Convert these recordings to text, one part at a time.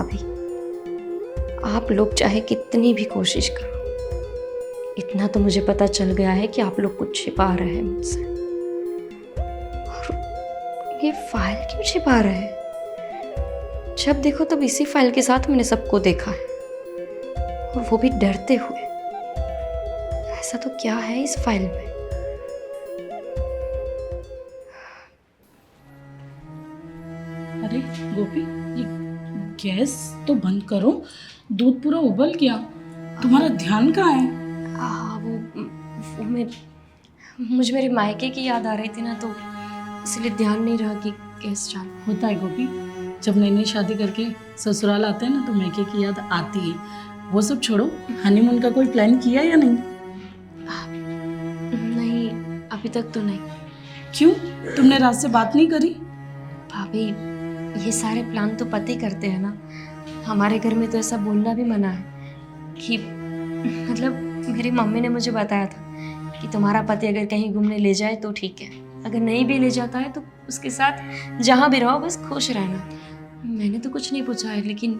भाभी, आप लोग चाहे कितनी भी कोशिश करो, इतना तो मुझे पता चल गया है कि आप लोग कुछ छिपा रहे हैं मुझसे। और ये फाइल क्यों छिपा रहे हैं? जब देखो तब इसी फाइल के साथ मैंने सबको देखा है, और वो भी डरते हुए। ऐसा तो क्या है इस फाइल में? अरे गोपी, ये गैस तो बंद करो, दूध पूरा उबल गया। तुम्हारा ध्यान कहाँ है? हाँ, वो मुझे मेरे मायके की याद आ रही थी ना, तो इसलिए ध्यान नहीं रहा कि गैस चालू। होता है गोपी, जब नई नई शादी करके ससुराल आते हैं ना तो मैके की याद आती है। वो सब छोड़ो, हनीमून का कोई प्लान किया या नहीं? नहीं, अभी तक तो नहीं। क्यों, तुमने रात से बात नहीं करी? भाभी, ये सारे प्लान तो पति करते हैं ना। हमारे घर में तो ऐसा बोलना भी मना है कि मतलब मेरी मम्मी ने मुझे बताया था कि तुम्हारा पति अगर कहीं घूमने ले जाए तो ठीक है, अगर नहीं भी ले जाता है तो उसके साथ जहाँ भी रहो बस खुश रहना। मैंने तो कुछ नहीं पूछा है, लेकिन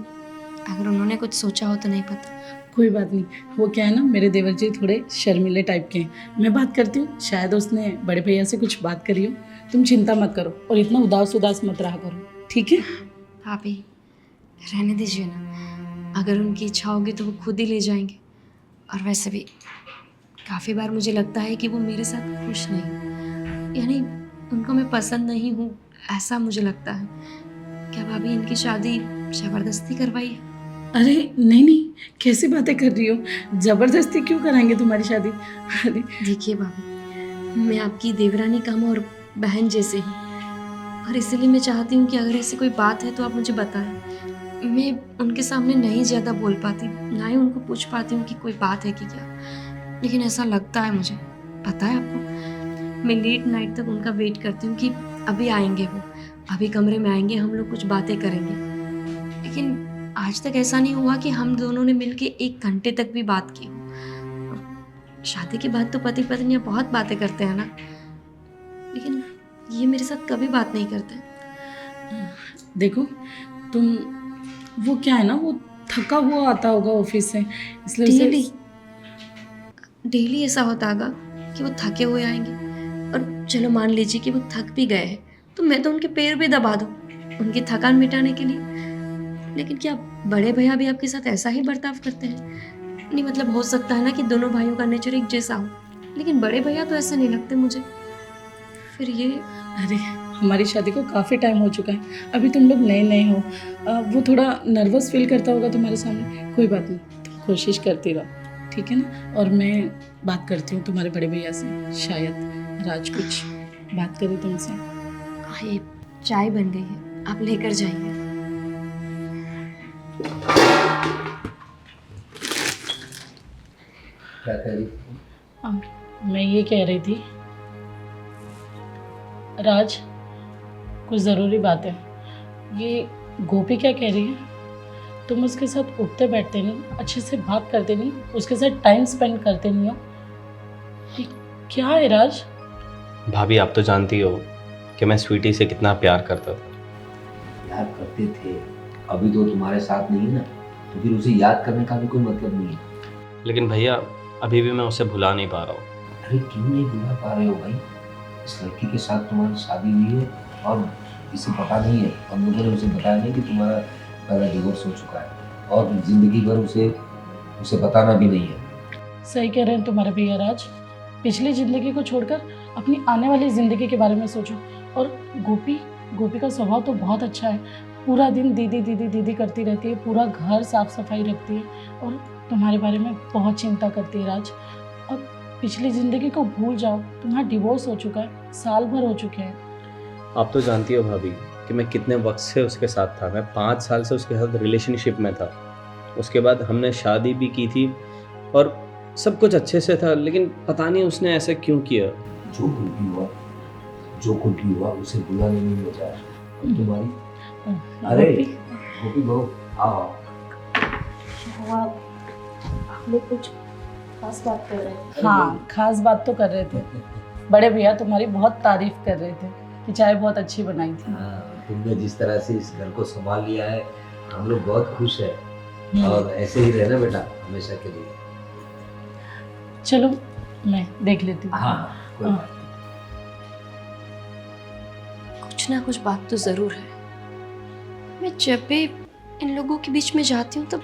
अगर उन्होंने कुछ सोचा हो तो नहीं पता। कोई बात नहीं, वो क्या है ना, मेरे देवर जी थोड़े शर्मीले टाइप के हैं। मैं बात करती हूँ, शायद उसने बड़े भैया से कुछ बात करी हो। तुम चिंता मत करो और इतना उदास उदास मत रहा करो, ठीक है? भाभी, रहने दीजिए ना, अगर उनकी इच्छा होगी तो वो खुद ही ले जाएंगे। और वैसे भी काफ़ी बार मुझे लगता है कि वो मेरे साथ खुश नहीं, यानी उनको मैं पसंद नहीं हूँ, ऐसा मुझे लगता है। क्या भाभी इनकी शादी ज़बरदस्ती करवाई है? अरे नहीं नहीं, कैसी बातें कर रही हो? जबरदस्ती क्यों कराएंगे तुम्हारी शादी? अरे देखिए भाभी, मैं आपकी देवरानी कम और बहन जैसे हूँ, और इसीलिए मैं चाहती हूँ कि अगर ऐसी कोई बात है तो आप मुझे बताएं। मैं उनके सामने नहीं ज़्यादा बोल पाती, ना ही उनको पूछ पाती हूँ कि कोई बात है कि क्या, लेकिन ऐसा लगता है मुझे। पता है आपको, मैं लेट नाइट तक उनका वेट करती हूँ कि अभी आएंगे वो, अभी कमरे में आएंगे, हम लोग कुछ बातें करेंगे। लेकिन आज तक ऐसा नहीं हुआ कि हम दोनों ने मिलके 1 घंटे तक भी बात की हो। शादी के बाद तो पति पत्नियां बहुत बातें करते हैं ना, लेकिन ये मेरे साथ कभी बात नहीं करते। देखो तुम, वो क्या है ना, वो थका हुआ आता होगा ऑफिस से, इसलिए डेली उसे डेली ऐसा होता होगा कि वो थके हुए आएंगे, और चलो मान लीजिए कि वो थक भी गए हैं, तो मैं तो उनके पैर भी दबा दूँ उनकी थकान मिटाने के लिए। लेकिन क्या बड़े भैया भी आपके साथ ऐसा ही बर्ताव करते हैं? नहीं, मतलब हो सकता है ना कि दोनों भाइयों का नेचर एक जैसा हो, लेकिन बड़े भैया तो ऐसे नहीं लगते मुझे। फिर ये अरे हमारी शादी को काफ़ी टाइम हो चुका है, अभी तुम लोग नए नए हो। वो थोड़ा नर्वस फील करता होगा तुम्हारे सामने। कोई बात नहीं, तुम कोशिश करती रहो, ठीक है ना? और मैं बात करती हूँ तुम्हारे बड़े भैया से, शायद राज कुछ बात करे तुमसे। ये चाय बन गई है, आप लेकर जाइए। क्या कह रही? मैं ये कह रही थी राज, कुछ ज़रूरी बात है। ये गोपी क्या कह रही है, तुम उसके साथ उठते बैठते नहीं, अच्छे से बात करते नहीं, उसके साथ टाइम स्पेंड करते नहीं हो, ये क्या है राज? भाभी आप तो जानती हो कि मैं स्वीटी से कितना प्यार करता था। याद करते थे, अभी तो तुम्हारे साथ नहीं है ना, तो फिर उसे याद करने का भी कोई मतलब नहीं है। लेकिन भैया अभी भी मैं उसे भुला नहीं पा रहा हूँ। अरे क्यों नहीं भुला पा रहे हो भाई? इस लड़की के साथ तुम्हारी शादी हुई है और इसे पता नहीं है, हम लोगों ने उसे बताया नहीं कि तुम्हारा पहला डिवोर्स हो चुका है, और जिंदगी भर उसे बताना भी नहीं है। सही कह रहे हैं तुम्हारे भैया राज, पिछली ज़िंदगी को छोड़कर अपनी आने वाली ज़िंदगी के बारे में सोचो। और गोपी का स्वभाव तो बहुत अच्छा है, पूरा दिन दीदी दीदी दीदी करती रहती है, पूरा घर साफ सफाई रखती है और तुम्हारे बारे में बहुत चिंता करती है राज। अब पिछली ज़िंदगी को भूल जाओ, तुम्हारा डिवोर्स हो चुका है, साल भर हो चुके हैं। आप तो जानती हो भाभी कि मैं कितने वक्त से उसके साथ था। मैं 5 साल से उसके साथ रिलेशनशिप में था। उसके बाद हमने शादी भी की थी और सब कुछ अच्छे से था, लेकिन पता नहीं उसने ऐसा क्यों किया। जो कुछ भी हुआ उसे भुलाने नहीं होता है। और तुम्हारी अरे गोपी बहू, आओ। आप लोग कुछ खास बात कर रहे हैं? हाँ, खास बात तो कर रहे थे। बड़े भैया तुम्हारी बहुत तारीफ कर रहे थे कि चाय बहुत अच्छी बनाई थी। तुमने जिस तरह से इस घर को संभाल लिया है, हम लोग बहुत खुश हैं और ऐसे ही रहना बेटा हमेशा के लिए। चलो मैं देख लेती हूँ। हाँ कोई हाँ। बात कुछ ना कुछ बात तो ज़रूर है। मैं जब भी इन लोगों के बीच में जाती हूँ तब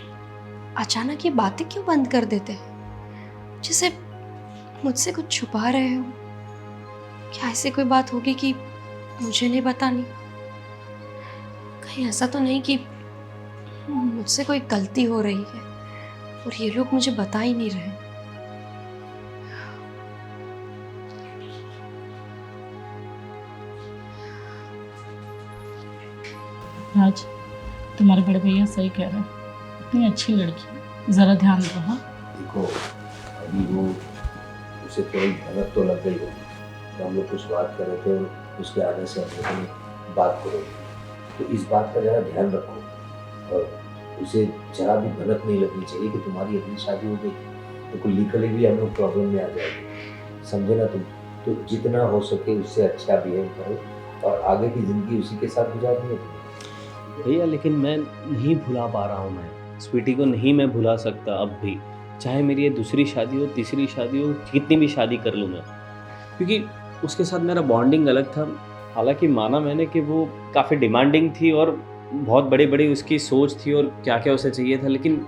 अचानक ये बातें क्यों बंद कर देते हैं, जैसे मुझसे कुछ छुपा रहे हो। क्या ऐसी कोई बात होगी कि मुझे नहीं बतानी? कहीं ऐसा तो नहीं कि मुझसे कोई गलती हो रही है और ये लोग मुझे बता ही नहीं रहे। राज, तुम्हारे बड़े भैया सही कह रहे हैं, इतनी अच्छी लड़की है, ज़रा ध्यान दो। हाँ देखो अभी वो उसे थोड़ी भनक तो लग गई होगी तो हम लोग कुछ बात कर रहे थे और उसके आने से हम लोगों ने बात करो, तो इस बात का ज़रा ध्यान रखो और उसे जरा भी भनक नहीं लगनी चाहिए कि तुम्हारी अपनी शादी हो गई तो कोई लीगली भी हम लोग प्रॉब्लम में आ जाएंगे, समझे ना तुम। तो जितना हो सके उससे अच्छा बिहेव करो और आगे की ज़िंदगी उसी के साथ गुजारनी है तुम्हें। भैया लेकिन मैं नहीं भुला पा रहा हूँ, मैं स्वीटी को नहीं मैं भुला सकता अब भी, चाहे मेरी ये दूसरी शादी हो तीसरी शादी हो, कितनी भी शादी कर लूँ मैं, क्योंकि उसके साथ मेरा बॉन्डिंग अलग था। हालांकि माना मैंने कि वो काफ़ी डिमांडिंग थी और बहुत बड़ी बड़ी उसकी सोच थी और क्या क्या उसे चाहिए था, लेकिन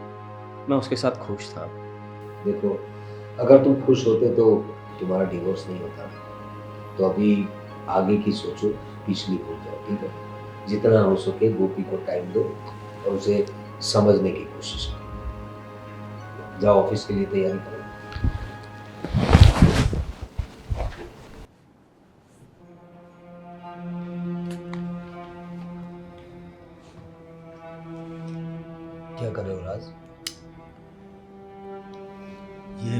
मैं उसके साथ खुश था। देखो अगर तुम खुश होते तो तुम्हारा डिवोर्स नहीं होता, तो अभी आगे की सोचो, पिछली भूल जाओ, ठीक है। जितना हो सके गोपी को टाइम दो और उसे समझने की कोशिश करो। जाओ ऑफिस के लिए तैयारी करो। क्या कर रहे हो राज? ये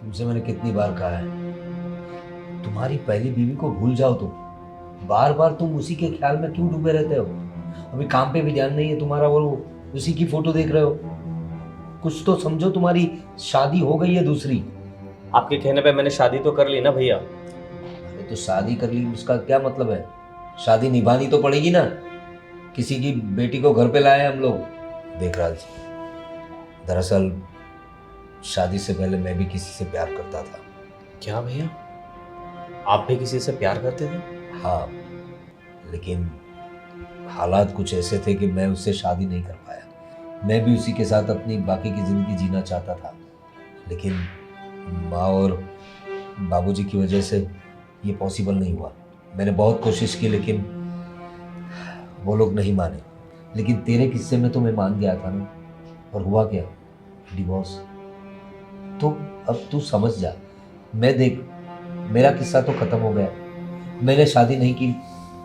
तुमसे मैंने कितनी बार कहा है तुम्हारी पहली बीवी को भूल जाओ तुम, बार बार तुम उसी के ख्याल में क्यों डूबे रहते हो? अभी काम पे भी ध्यान नहीं है तुम्हारा और उसी की फोटो देख रहे हो। कुछ तो समझो, तुम्हारी शादी हो गई है दूसरी। आपके कहने पे मैंने शादी तो कर ली ना भैया। अरे तो शादी कर ली उसका क्या मतलब है? शादी निभानी तो पड़ेगी ना, किसी की बेटी को घर पे लाए हम लोग। देख राज, दरअसल शादी से पहले मैं भी किसी से प्यार करता था। क्या भैया, आप भी किसी से प्यार करते थे? हाँ, लेकिन हालात कुछ ऐसे थे कि मैं उससे शादी नहीं कर पाया। मैं भी उसी के साथ अपनी बाकी की ज़िंदगी जीना चाहता था, लेकिन माँ और बाबूजी की वजह से ये पॉसिबल नहीं हुआ। मैंने बहुत कोशिश की लेकिन वो लोग नहीं माने। लेकिन तेरे किस्से में तो मैं मान गया था ना, और हुआ क्या? डिवोर्स। तो अब तू समझ जा। मैं देख, मेरा किस्सा तो ख़त्म हो गया, मैंने शादी नहीं की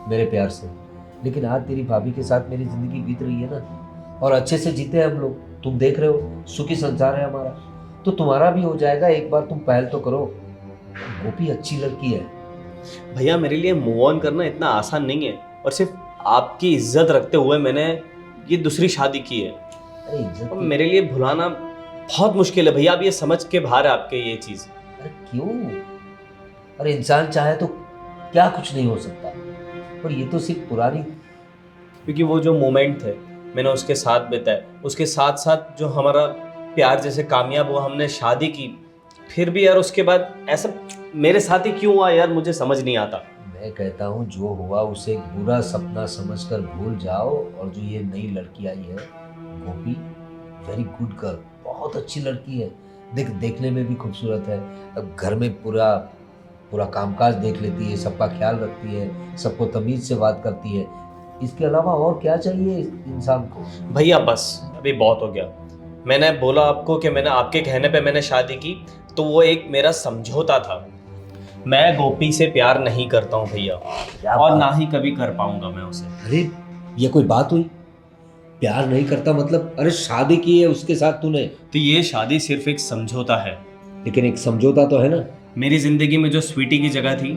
मेरे प्यार से, लेकिन आज तेरी भाभी के साथ मेरी ज़िंदगी बीत रही है ना, और अच्छे से जीते हैं हम लोग। तुम देख रहे हो सुखी संसार है हमारा, तो तुम्हारा भी हो जाएगा। एक बार तुम पहल तो करो। गोपी अच्छी लड़की है। भैया मेरे लिए मूव ऑन करना इतना आसान नहीं है, और सिर्फ आपकी इज्जत रखते हुए मैंने ये दूसरी शादी की है। अरे इज्जत अब मेरे लिए भुलाना बहुत मुश्किल है भैया, आप ये समझ के बाहर है आपके ये चीज़। अरे क्यों? अरे इंसान चाहे तो क्या कुछ नहीं हो सकता, और ये तो सिर्फ पुरानी। क्योंकि वो जो मोमेंट थे मैंने उसके साथ बिताए, उसके साथ साथ जो हमारा प्यार जैसे कामयाब हुआ, हमने शादी की, फिर भी यार उसके बाद ऐसा मेरे साथ ही क्यों हुआ यार, मुझे समझ नहीं आता। मैं कहता हूँ जो हुआ उसे एक बुरा सपना समझकर भूल जाओ। और जो ये नई लड़की आई है गोपी, वेरी गुड गर्ल, बहुत अच्छी लड़की है। देखने में भी खूबसूरत है। अब घर में पूरा कामकाज देख लेती है, सबका ख्याल रखती है, सबको तमीज़ से बात करती है। इसके अलावा और क्या चाहिए इंसान को? भैया बस अभी बहुत हो गया। मैंने बोला आपको कि मैंने आपके कहने पे मैंने शादी की, तो वो एक मेरा समझौता था। मैं गोपी से प्यार नहीं करता हूँ भैया, और ना ही कभी कर पाऊंगा मैं उसे। अरे ये कोई बात हुई? प्यार नहीं करता मतलब? अरे शादी की है उसके साथ तूने, तो ये शादी सिर्फ एक समझौता है। लेकिन एक समझौता तो है ना। मेरी जिंदगी में जो स्वीटी की जगह थी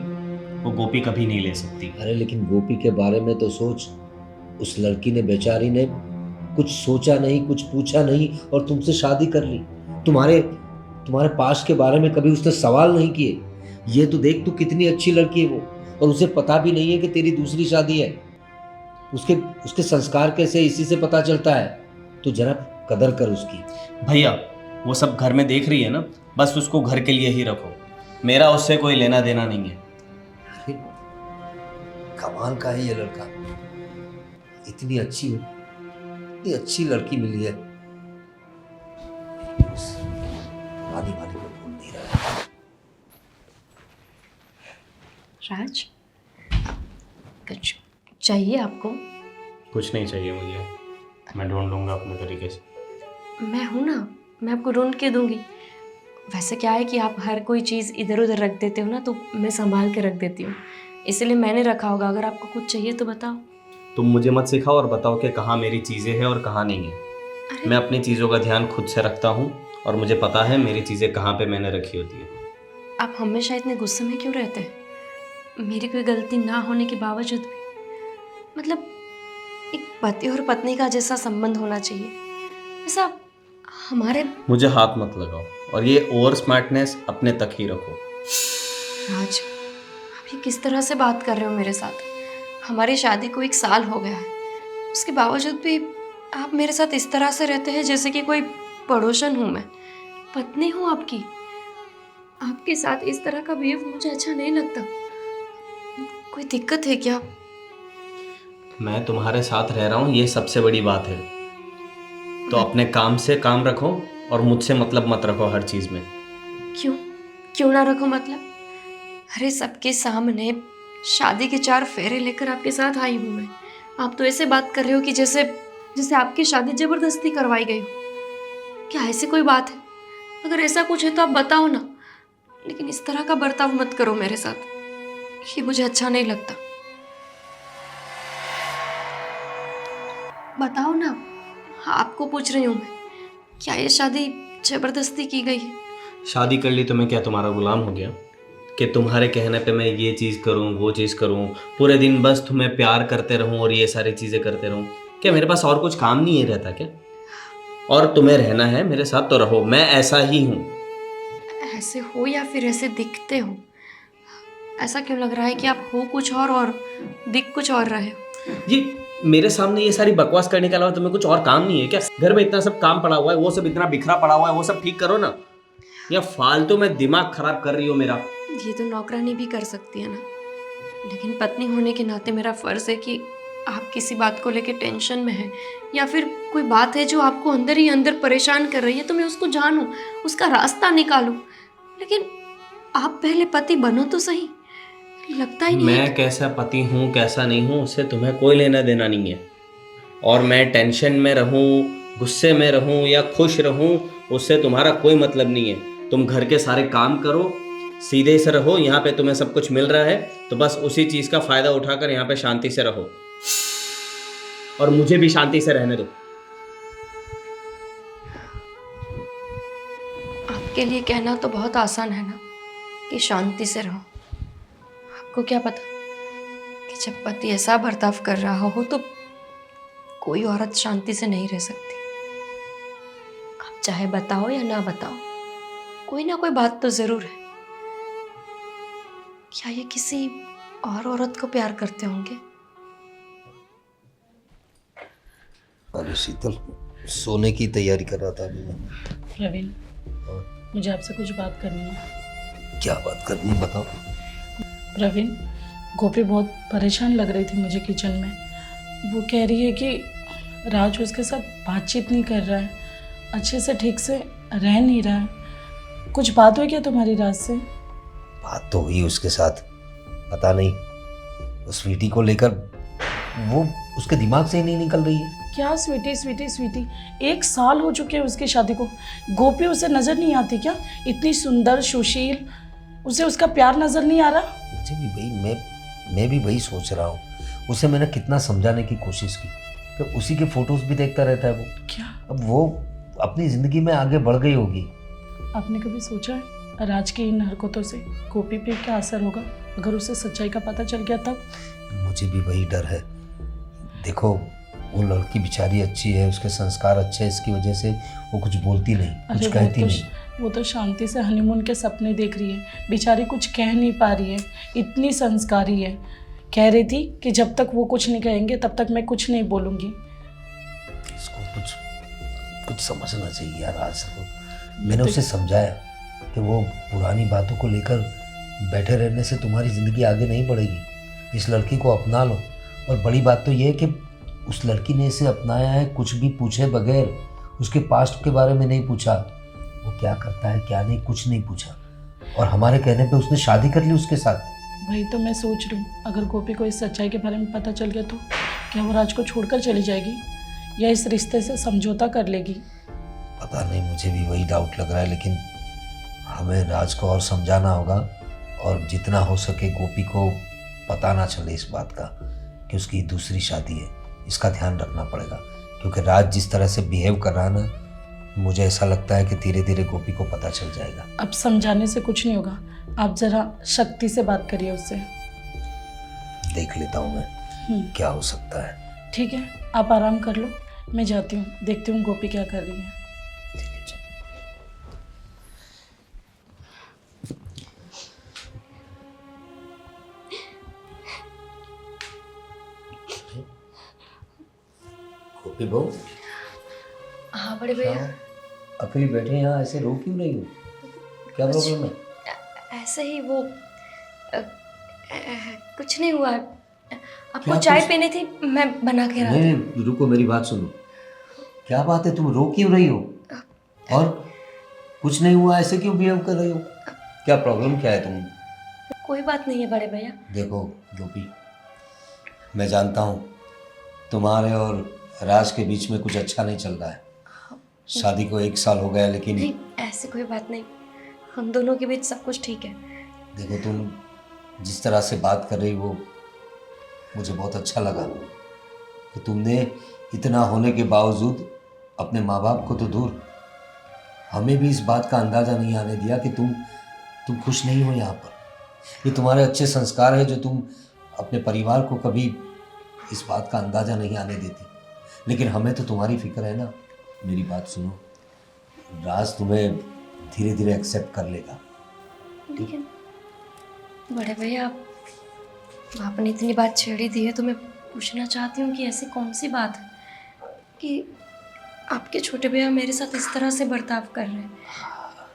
वो गोपी कभी नहीं ले सकती। अरे लेकिन गोपी के बारे में तो सोच। उस लड़की ने, बेचारी ने कुछ सोचा नहीं, कुछ पूछा नहीं, और तुमसे शादी कर ली। तुम्हारे पास्ट के बारे में कभी उसने सवाल नहीं किए। ये तो देख, तू कितनी अच्छी लड़की है वो, और उसे पता भी नहीं है कि तेरी दूसरी शादी है। उसके उसके संस्कार कैसे इसी से पता चलता है। तो जरा कदर कर उसकी। भैया वो सब घर में देख रही है ना, बस उसको घर के लिए ही रखो, मेरा उससे कोई लेना देना नहीं है। अरे कमाल का है ये लड़का, इतनी अच्छी लड़की मिली है। वाली को भूल नहीं रहा। राज, कुछ चाहिए आपको? कुछ नहीं चाहिए मुझे, मैं ढूंढ लूँगा अपने तरीके से। मैं हूँ ना, मैं आपको ढूंढ के दूंगी। वैसे क्या है कि आप हर कोई चीज़ इधर उधर रख देते हो ना, तो मैं संभाल के रख देती हूँ, इसलिए मैंने रखा होगा। अगर आपको कुछ चाहिए तो बताओ। तुम मुझे मत सिखाओ और बताओ कि कहाँ मेरी चीज़ें हैं और कहाँ नहीं है। अरे मैं अपनी चीज़ों का ध्यान खुद से रखता हूँ और मुझे पता है मेरी चीज़ें कहाँ पे मैंने रखी होती है। आप हमेशा इतने गुस्से में क्यों रहते हैं? मेरी कोई गलती ना होने के बावजूद भी, मतलब एक पति और पत्नी का जैसा संबंध होना चाहिए, ऐसा हमारे। मुझे हाथ मत लगाओ और ये ओवर स्मार्टनेस अपने तक ही रखो। राज, आप ये किस तरह से बात कर रहे हो मेरे साथ? हमारी शादी को 1 साल हो गया है, उसके बावजूद भी आप मेरे साथ इस तरह से रहते हैं जैसे कि कोई पड़ोसन हूँ। मैं पत्नी हूँ आपकी। आपके साथ इस तरह का बिहेव मुझे अच्छा नहीं लगता। कोई दिक्कत है क्या? मैं तुम्हारे साथ रह रहा हूँ, ये सबसे बड़ी बात है। तो अपने काम से काम रखो और मुझसे मतलब मत रखो हर चीज़ में। क्यों ना रखो मतलब? अरे सबके सामने शादी के 4 फेरे लेकर आपके साथ आई हूँ मैं। आप तो ऐसे बात कर रहे हो कि जैसे आपकी शादी जबरदस्ती करवाई गई हो। क्या ऐसी कोई बात है? अगर ऐसा कुछ है तो आप बताओ ना, लेकिन इस तरह का बर्ताव मत करो मेरे साथ, ये मुझे अच्छा नहीं लगता। बताओ ना, आपको पूछ रही हूँ मैं, क्या ये शादी जबरदस्ती की गई है? शादी कर ली तो मैं क्या तुम्हारा गुलाम हो गया कि तुम्हारे कहने पे मैं ये चीज़ करूँ वो चीज़ करूँ, पूरे दिन बस तुम्हें प्यार करते रहूँ और ये सारी चीज़ें करते रहूँ? क्या मेरे पास और कुछ काम नहीं है रहता क्या? और तुम्हें रहना है मेरे साथ तो रहो, मैं ऐसा ही हूँ। ऐसे हो या फिर ऐसे दिखते हो? ऐसा क्यों लग रहा है कि आप हो कुछ और दिख कुछ और रहे हो? ये मेरे सामने ये सारी बकवास करने के अलावा तुम्हें कुछ और काम नहीं है क्या? घर में इतना सब काम पड़ा हुआ है, वो सब इतना बिखरा पड़ा हुआ है, वो सब ठीक करो ना। या फालतू में दिमाग खराब कर रही हो मेरा। ये तो नौकरानी भी कर सकती है ना, लेकिन पत्नी होने के नाते मेरा फ़र्ज़ है कि आप किसी बात को लेके टेंशन में हैं या फिर कोई बात है जो आपको अंदर ही अंदर परेशान कर रही है, तो मैं उसको जानूं, उसका रास्ता निकालूं। लेकिन आप पहले पति बनो तो सही। लगता ही नहीं है मैं कैसा पति हूँ कैसा नहीं हूँ उससे तुम्हें कोई लेना देना नहीं है। और मैं टेंशन में रहूँ, गुस्से में रहूँ या खुश रहूँ, उससे तुम्हारा कोई मतलब नहीं है। तुम घर के सारे काम करो, सीधे से रहो। यहाँ पे तुम्हें सब कुछ मिल रहा है तो बस उसी चीज़ का फ़ायदा उठाकर यहाँ पे शांति से रहो और मुझे भी शांति से रहने दो। आपके लिए कहना तो बहुत आसान है ना कि शांति से रहो। आपको क्या पता कि जब पति ऐसा बर्ताव कर रहा हो तो कोई औरत शांति से नहीं रह सकती। आप चाहे बताओ या ना बताओ, कोई ना कोई बात तो जरूर है। क्या ये किसी और औरत को प्यार करते होंगे? अरे शीतल, सोने की तैयारी कर रहा था अभी मैं। प्रवीण, मुझे आपसे कुछ बात करनी है। क्या बात करनी, बताओ। प्रवीण, गोपी बहुत परेशान लग रही थी मुझे किचन में। वो कह रही है कि राज उसके साथ बातचीत नहीं कर रहा है, अच्छे से ठीक से रह नहीं रहा है। कुछ बात हुई क्या तुम्हारी राज से? बात तो हुई उसके साथ, पता नहीं उस स्वीटी को लेकर वो उसके दिमाग से ही नहीं निकल रही है। क्या स्वीटी स्वीटी स्वीटी? 1 साल हो चुके हैं उसकी शादी को। गोपी उसे नजर नहीं आती क्या? इतनी सुंदर सुशील, उसे उसका प्यार नजर नहीं आ रहा? मुझे भी भाई, मैं भी वही सोच रहा हूँ। उसे मैंने कितना समझाने की कोशिश की कि उसी के फोटोज भी देखता रहता है वो। क्या अब वो अपनी जिंदगी में आगे बढ़ गई होगी। आपने कभी सोचा है राज की इन हरकतों से गोपी पे क्या असर होगा अगर उसे सच्चाई का पता चल गया तब? मुझे भी वही डर है। देखो, वो लड़की बेचारी अच्छी है, उसके संस्कार अच्छे हैं, इसकी वजह से वो कुछ बोलती नहीं, कुछ कहती नहीं। वो तो शांति से हनीमून के सपने देख रही है, बेचारी कुछ कह नहीं पा रही है। इतनी संस्कारी है, कह रही थी कि जब तक वो कुछ नहीं कहेंगे तब तक मैं कुछ नहीं बोलूँगी। इसको कुछ कुछ समझना चाहिए यार। आज मैंने उसे समझाया कि वो पुरानी बातों को लेकर बैठे रहने से तुम्हारी ज़िंदगी आगे नहीं बढ़ेगी। इस लड़की को अपना लो। और बड़ी बात तो ये है कि उस लड़की ने इसे अपनाया है कुछ भी पूछे बगैर। उसके पास्ट के बारे में नहीं पूछा, वो क्या करता है क्या नहीं, कुछ नहीं पूछा। और हमारे कहने पे उसने शादी कर ली उसके साथ। वही तो मैं सोच रही हूँ, अगर गोपी को इस सच्चाई के बारे में पता चल गया तो क्या वो राज को छोड़कर चली जाएगी या इस रिश्ते से समझौता कर लेगी? पता नहीं, मुझे भी वही डाउट लग रहा है। लेकिन हमें राज को और समझाना होगा और जितना हो सके गोपी को पता ना चले इस बात का कि उसकी दूसरी शादी है। इसका ध्यान रखना पड़ेगा क्योंकि राज जिस तरह से बिहेव कर रहा है ना, मुझे ऐसा लगता है कि धीरे धीरे गोपी को पता चल जाएगा। अब समझाने से कुछ नहीं होगा, आप जरा शक्ति से बात करिए उससे। देख लेता हूँ मैं क्या हो सकता है। ठीक है, आप आराम कर लो, मैं जाती हूँ, देखती हूँ गोपी क्या कर रही है। ठीक है, चल। गोपी बहू, हाँ बड़े भैया। अकेली बैठे यहाँ ऐसे रो क्यों रही हो? क्या प्रॉब्लम है? ऐसे ही वो कुछ नहीं हुआ। आपको क्या चाय कुछ? पीनी थी, मैं बना के नहीं नहीं, रुको, मेरी बात सुनो। क्या बात है, तुम रो क्यों रही हो? और कुछ नहीं हुआ ऐसे क्यों बिहेव कर रही हो? क्या प्रॉब्लम क्या है तुम? कोई बात नहीं है बड़े भैया। देखो गोपी, मैं जानता हूँ तुम्हारे और राज के बीच में कुछ अच्छा नहीं चल रहा है। शादी को 1 साल हो गया, लेकिन नहीं, ऐसी कोई बात नहीं, हम दोनों के बीच सब कुछ ठीक है। देखो, तुम जिस तरह से बात कर रही हो मुझे बहुत अच्छा लगा कि तुमने इतना होने के बावजूद अपने माँ बाप को तो दूर, हमें भी इस बात का अंदाज़ा नहीं आने दिया कि तुम खुश नहीं हो यहाँ पर। ये तुम्हारे अच्छे संस्कार है जो तुम अपने परिवार को कभी इस बात का अंदाज़ा नहीं आने देती। लेकिन हमें तो तुम्हारी फिक्र है ना। मेरी बात सुनो, राज तुम्हें धीरे धीरे एक्सेप्ट कर लेगा। लेकिन बड़े भैया, आपने इतनी बात छेड़ी दी है तो मैं पूछना चाहती हूँ कि ऐसी कौन सी बात है कि आपके छोटे भैया मेरे साथ इस तरह से बर्ताव कर रहे हैं?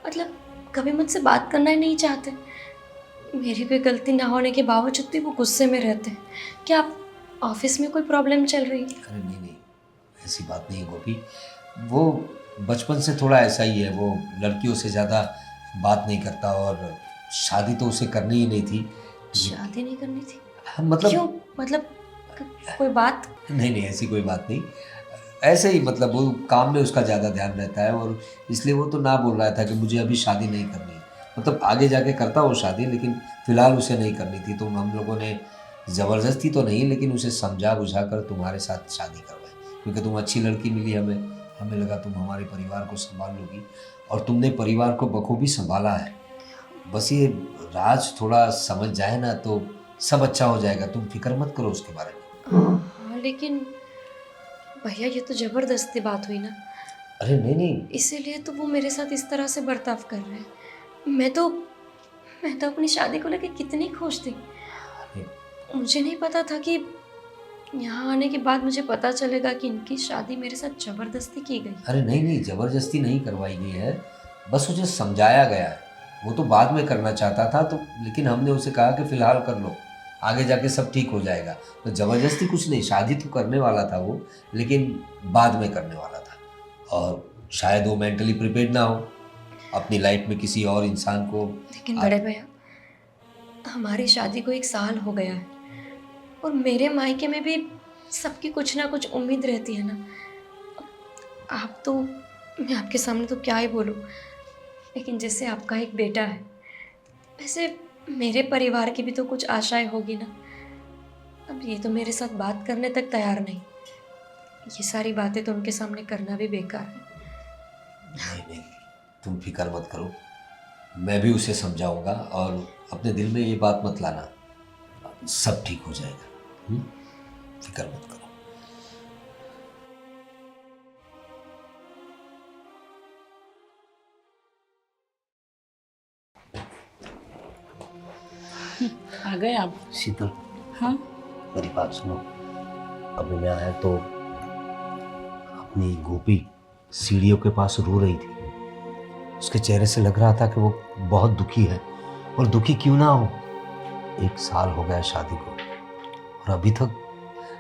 मतलब कभी मुझसे बात करना ही नहीं चाहते। मेरी कोई गलती ना होने के बावजूद भी वो गुस्से में रहते हैं। क्या आप ऑफिस में कोई प्रॉब्लम चल रही है? अरे नहीं नहीं, ऐसी बात नहीं है गोपी। वो बचपन से थोड़ा ऐसा ही है। वो लड़कियों से ज़्यादा बात नहीं करता और शादी तो उसे करनी ही नहीं थी। शादी नहीं करनी थी? मतलब क्यों? मतलब कोई बात? नहीं नहीं, ऐसी कोई बात नहीं। ऐसे ही, मतलब वो काम में उसका ज़्यादा ध्यान रहता है और इसलिए वो तो ना बोल रहा था कि मुझे अभी शादी नहीं करनी है। मतलब आगे जाके करता वो शादी, लेकिन फ़िलहाल उसे नहीं करनी थी। तो हम लोगों ने ज़बरदस्ती तो नहीं, लेकिन उसे समझा बुझा कर तुम्हारे साथ शादी करवाई क्योंकि तुम अच्छी लड़की मिली हमें लगा तुम हमारे परिवार को संभाल लोगी और तुमने परिवार को बखूबी संभाला है। बस ये राज थोड़ा समझ जाए ना तो सब अच्छा हो जाएगा। तुम फिक्र मत करो उसके बारे में। हाँ, लेकिन भैया ये तो ज़बरदस्ती बात हुई ना। अरे नहीं नहीं, इसीलिए तो वो मेरे साथ इस तरह से बर्ताव कर रहे हैं। मैं तो अपनी शादी को लेकर कितनी खुश थी। मुझे नहीं पता था कि यहाँ आने के बाद मुझे पता चलेगा कि इनकी शादी मेरे साथ ज़बरदस्ती की गई। अरे नहीं नहीं, ज़बरदस्ती नहीं करवाई गई है, बस उसे समझाया गया है। वो तो बाद में करना चाहता था तो, लेकिन हमने उसे कहा कि फ़िलहाल कर लो, आगे जाके सब ठीक हो जाएगा। तो ज़बरदस्ती कुछ नहीं, शादी तो करने वाला था वो, लेकिन बाद में करने वाला था। और शायद वो मेंटली प्रिपेयर्ड ना हो अपनी लाइफ में किसी और इंसान को। लेकिन बड़े भैया, हमारी शादी को 1 साल हो गया है और मेरे मायके में भी सबकी कुछ ना कुछ उम्मीद रहती है ना। आप तो, मैं आपके सामने तो क्या ही बोलूँ, लेकिन जैसे आपका एक बेटा है वैसे मेरे परिवार की भी तो कुछ आशाएं होगी ना। अब ये तो मेरे साथ बात करने तक तैयार नहीं। ये सारी बातें तो उनके सामने करना भी बेकार है। नहीं नहीं, तुम फिक्र मत करो, मैं भी उसे समझाऊंगा और अपने दिल में ये बात मत लाना, सब ठीक हो जाएगा। फिक्र मत करो। आ गए आप? शीतल, हाँ मेरी बात सुनो, अभी मैं आया तो अपनी गोपी सीढ़ियों के पास रो रही थी। उसके चेहरे से लग रहा था कि वो बहुत दुखी है, और दुखी क्यों ना हो, 1 साल हो गया शादी को और अभी तक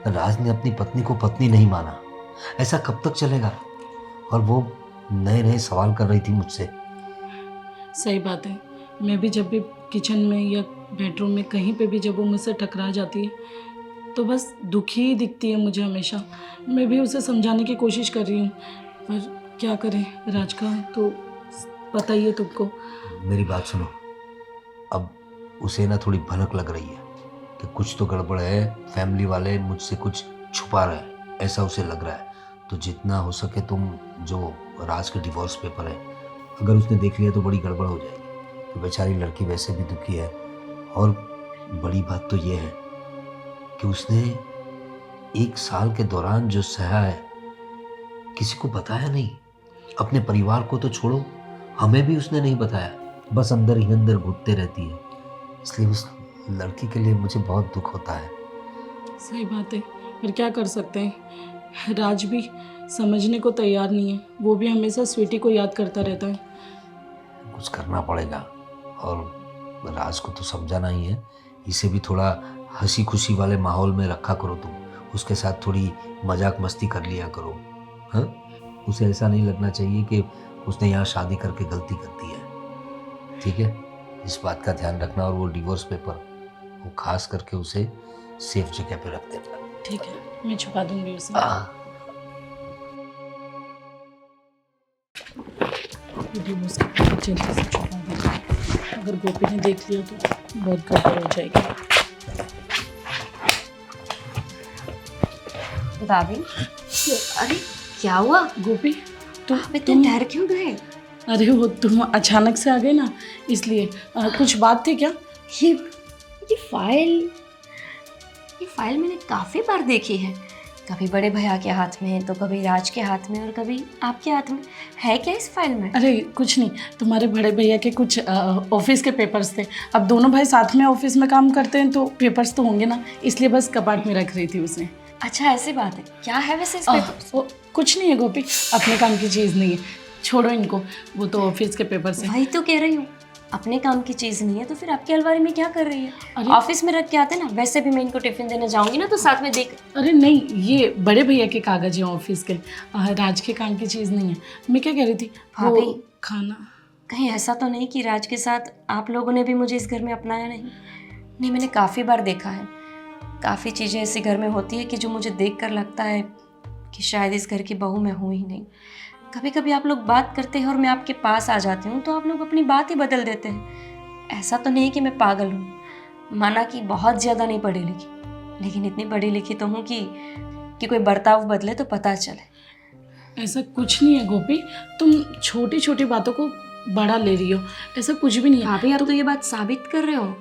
राज ने अपनी पत्नी को पत्नी नहीं माना। ऐसा कब तक चलेगा? और वो नए नए सवाल कर रही थी मुझसे। सही बात है, मैं भी जब भी किचन में या बेडरूम में कहीं पे भी जब वो मुझसे टकरा जाती है तो बस दुखी ही दिखती है मुझे हमेशा। मैं भी उसे समझाने की कोशिश कर रही हूँ, पर क्या करें, राज का तो पता ही है तुमको। मेरी बात सुनो, अब उसे ना थोड़ी भनक लग रही है कि कुछ तो गड़बड़ है, फैमिली वाले मुझसे कुछ छुपा रहे हैं, ऐसा उसे लग रहा है। तो जितना हो सके तुम जो राज के डिवोर्स पेपर है, अगर उसने देख लिया तो बड़ी गड़बड़ हो जाएगी। तो बेचारी लड़की वैसे भी दुखी है, और बड़ी बात तो ये है कि उसने 1 साल के दौरान जो सहा है किसी को बताया नहीं। अपने परिवार को तो छोड़ो, हमें भी उसने नहीं बताया, बस अंदर ही अंदर घुटते रहती है। इसलिए उस लड़की के लिए मुझे बहुत दुख होता है। सही बात है, पर क्या कर सकते हैं, राज भी समझने को तैयार नहीं है। वो भी हमेशा स्वीटी को याद करता रहता है। कुछ करना पड़ेगा, और राज को तो समझाना ही है। इसे भी थोड़ा हंसी खुशी वाले माहौल में रखा करो तुम, उसके साथ थोड़ी मजाक मस्ती कर लिया करो। हाँ, उसे ऐसा नहीं लगना चाहिए कि उसने यहाँ शादी करके गलती कर दी है। ठीक है, इस बात का ध्यान रखना। और वो डिवोर्स पेपर वो खास करके उसे सेफ जगह पे रख देना। ठीक है, मैं छुपा दूंगी उसे। डिवोर्स के पेपर जल्दी से छुपा दूंगी, अगर गोपी ने देख लिया तो बहुत गड़बड़ हो जाएगी। भाभी, अरे क्या हुआ? गोपी आप इतने डर क्यों गए? अरे वो तुम अचानक से आ गए ना, इसलिए कुछ बात थी क्या? ये फाइल मैंने काफ़ी बार देखी है, कभी बड़े भैया के हाथ में, तो कभी राज के हाथ में, और कभी आपके हाथ में। है क्या इस फाइल में? अरे कुछ नहीं, तुम्हारे बड़े भैया के कुछ ऑफिस के पेपर्स थे। अब दोनों भाई साथ में ऑफिस में काम करते हैं तो पेपर्स तो होंगे ना, इसलिए बस कपाट में रख रही थी उसे। अच्छा ऐसी बात है, क्या है वैसे इस पेपर? कुछ नहीं है गोपी, अपने काम की चीज़ नहीं है, छोड़ो इनको, वो तो ऑफिस के पेपर्स हैं। वही तो कह रही हूँ, अपने काम की चीज़ नहीं है तो फिर आपकी अलमारी में क्या कर रही है? अरे ऑफिस में रख के आते ना, वैसे भी मैं इनको टिफिन देने जाऊंगी ना तो साथ में देख। अरे नहीं, ये बड़े भैया के कागज हैं ऑफिस के, राज के काम की चीज़ नहीं है। मैं क्या कह रही थी, वो भाभी, खाना कहीं ऐसा तो नहीं कि राज के साथ आप लोगों ने भी मुझे इस घर में अपनाया नहीं? नहीं, मैंने काफ़ी बार देखा है, काफ़ी चीज़ें ऐसे घर में होती है कि जो मुझे देख कर लगता है कि शायद इस घर की बहू मैं हूँ ही नहीं। कभी कभी आप लोग बात करते हैं और मैं आपके पास आ जाती हूँ तो आप लोग अपनी बात ही बदल देते हैं। ऐसा तो नहीं कि मैं पागल हूँ, माना कि बहुत ज़्यादा नहीं पढ़ी लिखी, लेकिन इतनी पढ़ी लिखी तो हूँ कि कोई बर्ताव बदले तो पता चले। ऐसा कुछ नहीं है गोपी, तुम छोटी छोटी बातों को बड़ा ले रही हो, ऐसा कुछ भी नहीं है। भाभी, आप तो ये बात साबित कर रहे हो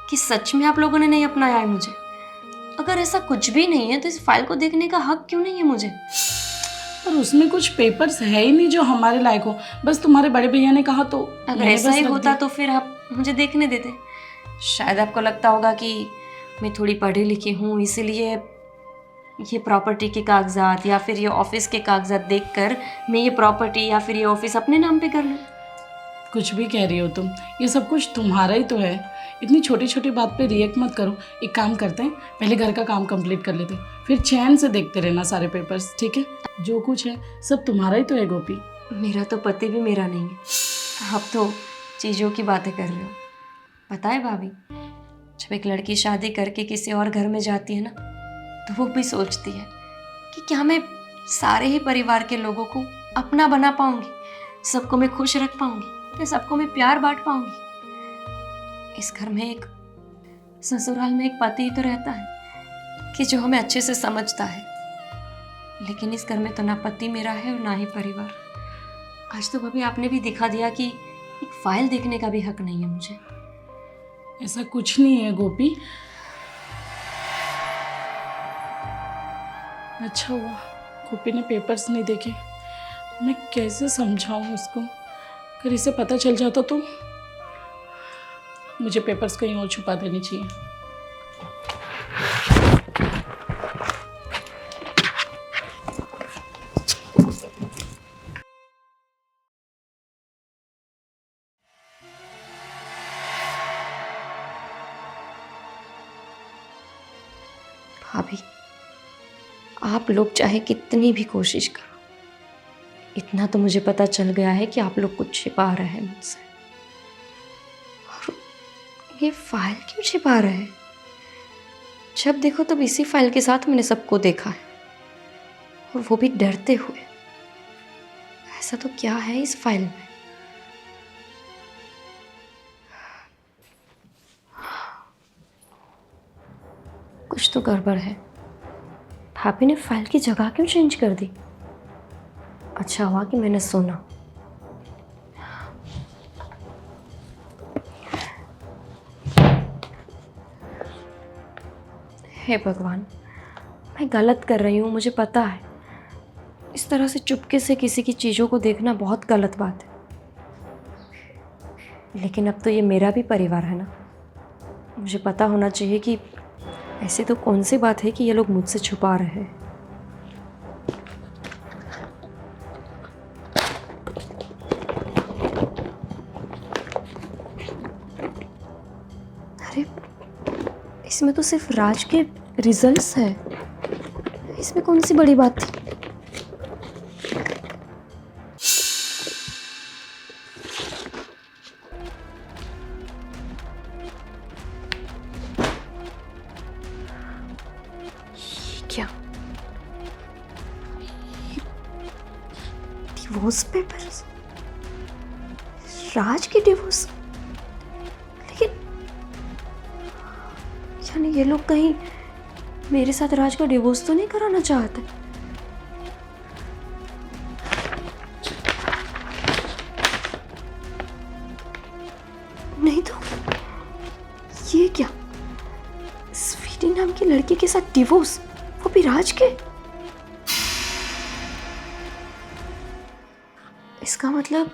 कि सच में आप लोगों ने नहीं अपनाया है मुझे। अगर ऐसा कुछ भी नहीं है तो इस फाइल को देखने का हक क्यों नहीं है मुझे? पर उसमें कुछ पेपर्स है ही नहीं जो हमारे लायक हो, बस तुम्हारे बड़े भैया ने कहा तो अगर ऐसा ही होता तो फिर आप मुझे देखने देते। शायद आपको लगता होगा कि मैं थोड़ी पढ़ी लिखी हूँ, इसीलिए ये प्रॉपर्टी के कागजात या फिर ये ऑफिस के कागजात देखकर मैं ये प्रॉपर्टी या फिर ये ऑफिस अपने नाम पे कर लूँ। कुछ भी कह रही हो तुम, ये सब कुछ तुम्हारा ही तो है। इतनी छोटी छोटी बात पे रिएक्ट मत करो। एक काम करते हैं, पहले घर का काम कंप्लीट कर लेते हैं, फिर चैन से देखते रहना सारे पेपर्स, ठीक है? जो कुछ है सब तुम्हारा ही तो है गोपी। मेरा तो पति भी मेरा नहीं है, आप तो चीज़ों की बातें कर रहे हो। पता है भाभी, जब एक लड़की शादी करके किसी और घर में जाती है ना तो वो भी सोचती है कि क्या मैं सारे ही परिवार के लोगों को अपना बना पाऊंगी, सबको मैं खुश रख पाऊंगी, क्या सबको मैं प्यार बांट पाऊंगी। इस घर में एक ससुराल में एक पति ही तो रहता है कि जो हमें अच्छे से समझता है, लेकिन इस घर में तो ना पति मेरा है और ना ही परिवार। आज तो भाभी आपने भी दिखा दिया कि एक फाइल देखने का भी हक नहीं है मुझे। ऐसा कुछ नहीं है गोपी। अच्छा हुआ गोपी ने पेपर्स नहीं देखे, मैं कैसे समझाऊं उसको, अगर इसे पता चल जाता तो मुझे पेपर्स कहीं और छुपा देनी चाहिए। भाभी, आप लोग चाहे कितनी भी कोशिश करो, इतना तो मुझे पता चल गया है कि आप लोग कुछ छिपा रहे हैं मुझसे। और ये फाइल क्यों छिपा रहे हैं? जब देखो तब इसी फाइल के साथ मैंने सबको देखा है, और वो भी डरते हुए। ऐसा तो क्या है इस फाइल में? कुछ तो गड़बड़ है। भाभी ने फाइल की जगह क्यों चेंज कर दी? अच्छा हुआ कि मैंने सुना। हे भगवान, मैं गलत कर रही हूँ, मुझे पता है। इस तरह से चुपके से किसी की चीज़ों को देखना बहुत गलत बात है, लेकिन अब तो ये मेरा भी परिवार है ना। मुझे पता होना चाहिए कि ऐसे तो कौन सी बात है कि ये लोग मुझसे छुपा रहे हैं। अरे, इसमें तो सिर्फ राज के रिजल्ट्स है, इसमें कौन सी बड़ी बात थी? क्या डिवोर्स पेपर्स? राज के डिवोर्स? लेकिन यानी ये लोग कहीं मेरे साथ राज का डिवोर्स तो नहीं कराना चाहते? नहीं तो ये क्या, स्वीटी नाम की लड़की के साथ डिवोर्स, वो भी राज के? इसका मतलब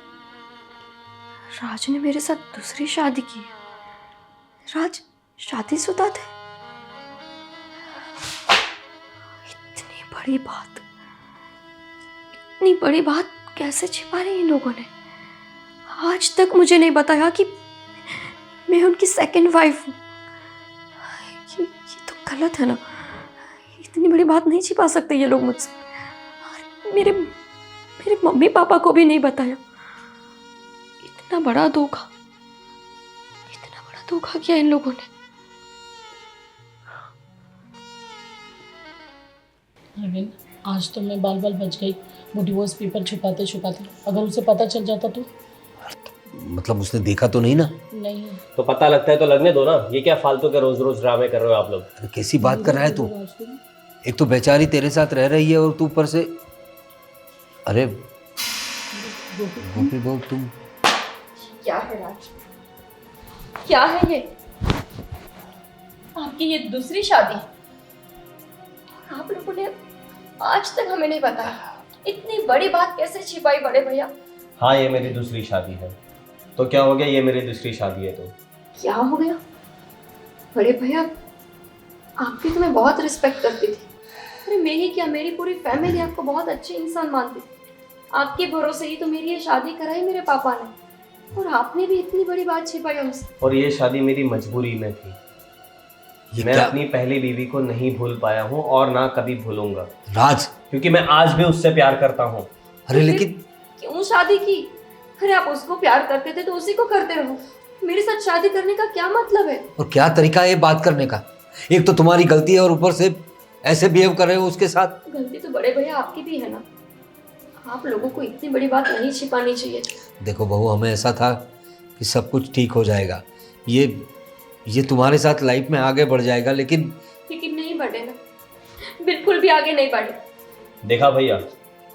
राज ने मेरे साथ दूसरी शादी की है। राज शादीशुदा थे। इतनी बड़ी बात कैसे छिपा ली इन लोगों ने? आज तक मुझे नहीं बताया कि मैं उनकी सेकंड वाइफ हूँ। ये तो गलत है ना। इतनी बड़ी बात नहीं छिपा सकते ये लोग मुझसे। और मेरे मम्मी पापा को भी नहीं बताया। इतना बड़ा धोखा किया इन लोगों ने। अरविंद, आज तो मैं बाल बच गई वो डिवोर्स पेपर छुपाते छुपाते। अगर उसे पता चल जाता तो? मतलब उसने देखा तो नहीं ना? नहीं। तो पता लगता है तो लगने दो ना। ये क्या फालतू के रोज रोज ड्रामे कर रहे हो आप लोग? अरे कैसी बात कर रहा है तू? एक तो बेचारी तेरे साथ रह रही है और तू ऊपर से। अरे गोपी बहू, तुम क्या है राज? क्या है ये? आपकी ये दूसरी शादी? आप लोगों ने आज तक हमें नहीं बताया। इतनी बड़ी बात कैसे छिपाई बड़े भैया? हाँ, ये मेरी दूसरी शादी है। तो क्या हो गया? ये मेरी दूसरी शादी है तो क्या हो गया? बड़े भैया, आपकी तो मैं बहुत रिस्पेक्ट करती थी। अरे मैं ही क्या, मेरी पूरी फैमिली आपको बहुत अच्छे इंसान मानती थी। आपके भरोसे ही तो मेरी ये शादी कराई मेरे पापा ने, और आपने भी इतनी बड़ी बात छिपाई हमसे। और ये शादी मेरी मजबूरी में थी। मैं अपनी पहली बीवी को नहीं भूल पाया हूँ और ना कभी भूलूंगा राज, क्योंकि मैं आज भी उससे प्यार करता हूँ। अरे लेकिन क्यों शादी की? अरे आप उसको प्यार करते थे तो उसी को करते रहो। मेरे साथ शादी करने का क्या मतलब है? और क्या तरीका है बात करने का? एक तो तुम्हारी गलती है और ऊपर से ऐसे बिहेव कर रहे हो उसके साथ। गलती तो बड़े भैया आपकी भी है ना। आप लोगों को इतनी बड़ी बात नहीं छिपानी चाहिए। देखो बहू, हमें ऐसा था कि सब कुछ ठीक हो जाएगा, ये तुम्हारे साथ लाइफ में आगे बढ़ जाएगा, लेकिन नहीं बढ़े ना, बिल्कुल भी आगे नहीं बढ़े। देखा भैया,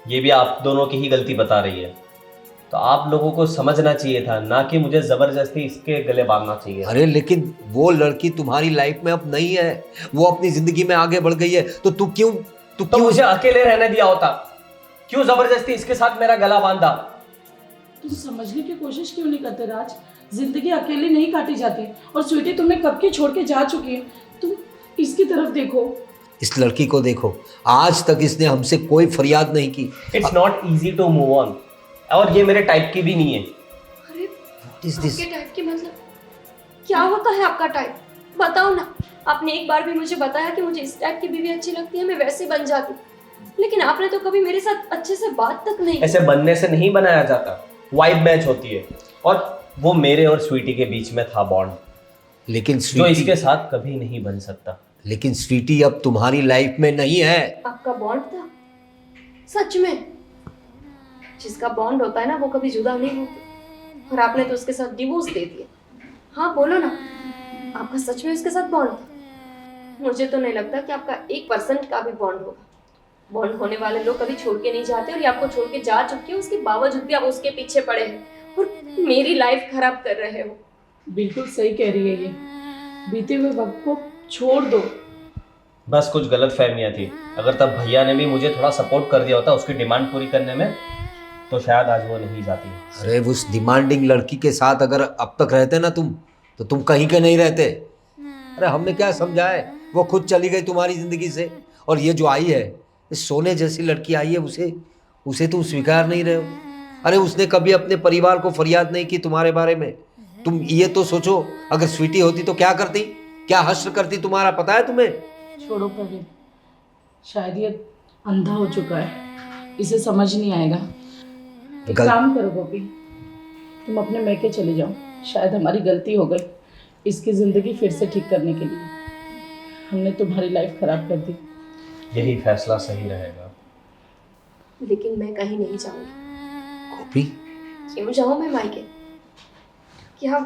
ये भी आप दोनों की ही गलती बता रही है। तो आप लोगों को समझना चाहिए था, ना कि मुझे जबरदस्ती इसके गले बांधना चाहिए। अरे लेकिन वो लड़की तुम्हारी लाइफ में अब नहीं है, वो अपनी जिंदगी में आगे बढ़ गई है, तो तू क्यों मुझे अकेले रहने दिया होता? क्यों जबरदस्ती इसके साथ मेरा गला बांधा? तुम समझने की कोशिश क्यों नहीं करते राज? जिंदगी अकेली नहीं काटी जाती। और स्वीटी तुम्हें कब की छोड़ के जा चुकी है। तुम इसकी तरफ देखो, इस लड़की को देखो। आज तक इसने हमसे कोई फरियाद नहीं की। It's not easy to move on, और ये मेरे टाइप की भी नहीं है। अरे What is this? आपके टाइप की मतलब क्या होता है? आपका टाइप? बताओ ना, आपने एक बार भी मुझे बताया कि मुझे इस टाइप की बीवी अच्छी लगती है, मैं वैसे बन जाती। लेकिन आपने तो कभी मेरे साथ अच्छे से बात तक नहीं की। ऐसे बनने से नहीं बनाया जाता, वाइब मैच होती है। और वो मेरे और स्वीटी के बीच में था बॉन्ड, लेकिन जो स्वीटी, इसके साथ कभी नहीं बन सकता। लेकिन स्वीटी अब तुम्हारी लाइफ में नहीं है। आपका बॉन्ड था सच में? जिसका बॉन्ड होता है ना वो कभी जुदा नहीं होता, और आपने तो उसके साथ डिवोर्स दे दिया। हाँ बोलो ना, आपका सच में उसके साथ बॉन्ड था? मुझे तो नहीं लगता कि आपका 1% का भी बॉन्ड होगा। बॉन्ड होने वाले लोग कभी छोड़ के नहीं जाते, और ये आपको छोड़ के जा चुके हैं, उसके बावजूद भी आप उसके पीछे पड़े हैं और मेरी लाइफ खराब कर रहे हो। बिल्कुल सही कह रही है ये। बीते हुए वक्त को छोड़ दो। बस कुछ गलत फहमियाँ थी। अगर तब भैया ने भी मुझे थोड़ा सपोर्ट कर दिया होता उसकी डिमांड पूरी करने में, तो शायद आज वो नहीं जाती। अरे उस डिमांडिंग लड़की के साथ अगर अब तक रहते ना तुम, तो तुम कहीं के नहीं रहते। अरे हमने क्या समझा है, वो खुद चली गई तुम्हारी जिंदगी से। और ये जो आई है, इस सोने जैसी लड़की आई है, उसे तुम स्वीकार नहीं रहे हो। अरे उसने कभी अपने परिवार को फरियाद नहीं की तुम्हारे बारे में। तुम ये तो सोचो, अगर स्वीटी होती तो क्या करती, क्या हश्र करती तुम्हारा, पता है तुम्हें? छोड़ो प्रवीण, शायद ये अंधा हो चुका है, इसे समझ नहीं आएगा। एक काम करो गोपी, तुम अपने मैके चले जाओ। शायद हमारी गलती हो गई इसकी ज़िंदगी फिर से ठीक करने के लिए। हमने तुम्हारी लाइफ खराब कर दी। यही फैसला सही रहेगा। लेकिन मैं कहीं नहीं जाऊंगी। गोपी, क्यों जाऊं मैं मायके? क्या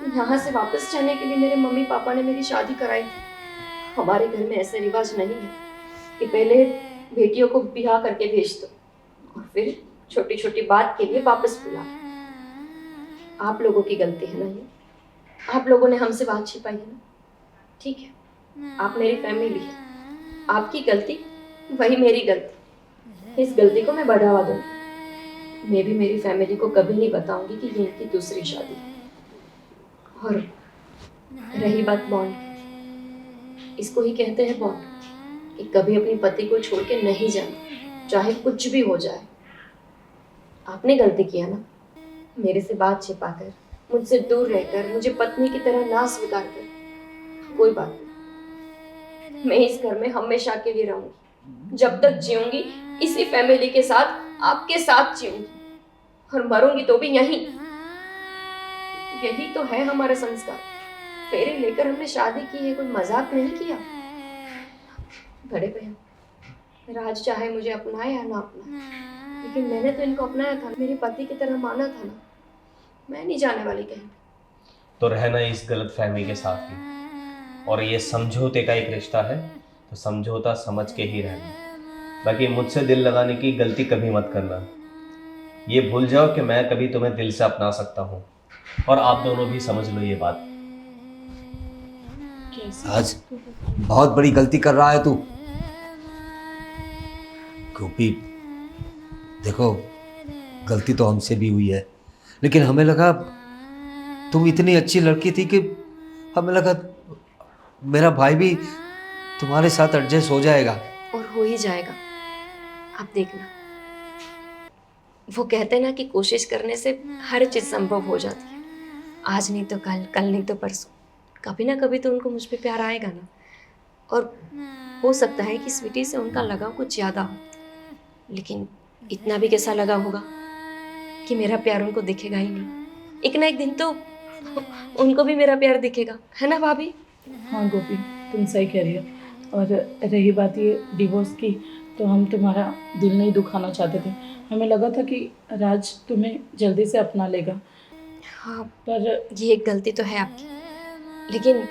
यहाँ से वापस जाने के लिए मेरे मम्मी पापा ने मेरी शादी कराई थी? हमारे घर में ऐसे रिवाज नहीं है कि पहले बेटियों को ब्याह करके भेज दो और फिर छोटी छोटी बात के लिए वापस बुला। आप लोगों की गलती है ना ये, आप लोगों ने हमसे बात छिपाई है ना। ठीक है, आप मेरी फैमिली है, आपकी गलती वही मेरी गलती। इस गलती को मैं बढ़ावा दूंगी। मैं भी मेरी फैमिली को कभी नहीं बताऊंगी कि ये इनकी दूसरी शादी है। और रही बात बॉन्ड, इसको ही कहते हैं बॉन्ड, कि कभी अपनी पति को छोड़ के नहीं जाना, चाहे कुछ भी हो जाए। आपने गलती किया ना, मेरे से बात छिपाकर, मुझसे दूर रहकर, मुझे पत्नी की तरह ना स्वीकार कर। कोई बात नहीं, मैं इस घर में हमेशा के लिए रहूंगी। जब तक जीऊंगी इसी फैमिली के साथ, आपके साथ जीऊंगी, और मरूंगी तो भी यहीं। यही तो है हमारा संस्कार। फेरे लेकर हमने शादी की है, कोई मजाक नहीं किया। बड़े भैया, राज चाहे मुझे अपनाए या ना अपनाए, लेकिन मैंने तो इनको अपनाया था, मेरे पति की तरह माना था ना। मैं नहीं जाने वाली कहीं। तो रहना इस गलत फहमी के साथ ही, और ये समझौते का एक रिश्ता है, तो समझौता समझ के ही रहना। बाकी मुझसे दिल लगाने की गलती कभी मत करना। ये भूल जाओ कि मैं कभी तुम्हें दिल से अपना सकता हूँ, और आप दोनों भी समझ लो ये बात। आज बहुत बड़ी गलती कर रहा है तू। गोपी देखो, गलती तो हमसे भी हुई है, लेकिन हमें लगा तुम इतनी अच्छी लड़की थी कि हमें लगा मेरा भाई भी तुम्हारे साथ एडजस्ट हो जाएगा। और हो ही जाएगा, आप देखना। वो कहते हैं ना कि कोशिश करने से हर चीज़ संभव हो जाती है। आज नहीं तो कल, कल नहीं तो परसों, कभी ना कभी तो उनको मुझ पे प्यार आएगा ना। और हो सकता है कि स्वीटी से उनका लगाव कुछ ज़्यादा हो, लेकिन इतना भी कैसा लगा होगा कि मेरा प्यार उनको दिखेगा ही नहीं। एक ना एक दिन तो उनको भी मेरा प्यार दिखेगा, है ना भाभी? हाँ गोपी, तुम सही कह रही हो। और रही बात ये डिवोर्स की, तो हम तुम्हारा दिल नहीं दुखाना चाहते थे। हमें लगा था कि राज तुम्हें जल्दी से अपना लेगा। हाँ, पर ये एक गलती तो है आपकी, लेकिन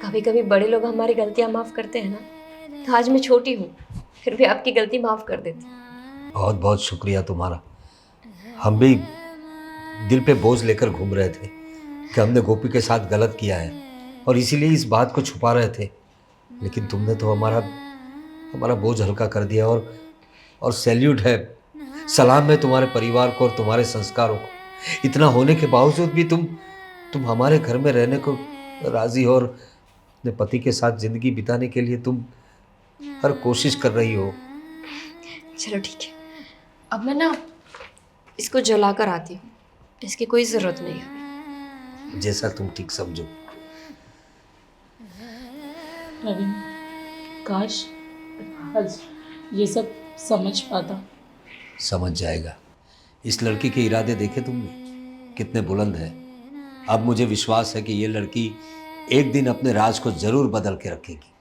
कभी कभी बड़े लोग हमारी गलतियाँ माफ़ करते हैं ना। तो आज मैं छोटी हूँ, फिर भी आपकी गलती माफ़ कर देती हूँ। बहुत बहुत शुक्रिया तुम्हारा। हम भी दिल पे बोझ लेकर घूम रहे थे कि हमने गोपी के साथ गलत किया है, और इसीलिए इस बात को छुपा रहे थे। लेकिन तुमने तो हमारा बोझ हल्का कर दिया। और सैल्यूट है, सलाम है तुम्हारे परिवार को और तुम्हारे संस्कारों को। इतना होने के बावजूद भी तुम हमारे घर में रहने को राज़ी हो, और अपने पति के साथ ज़िंदगी बिताने के लिए तुम हर कोशिश कर रही हो। चलो ठीक है, अब मैं ना इसको जला कर आती हूँ, इसकी कोई ज़रूरत नहीं है। जैसा तुम ठीक समझो। प्रवीण, काश आज ये सब समझ पाता। समझ जाएगा। इस लड़की के इरादे देखे तुमने कितने बुलंद हैं। अब मुझे विश्वास है कि ये लड़की एक दिन अपने राज को ज़रूर बदल के रखेगी।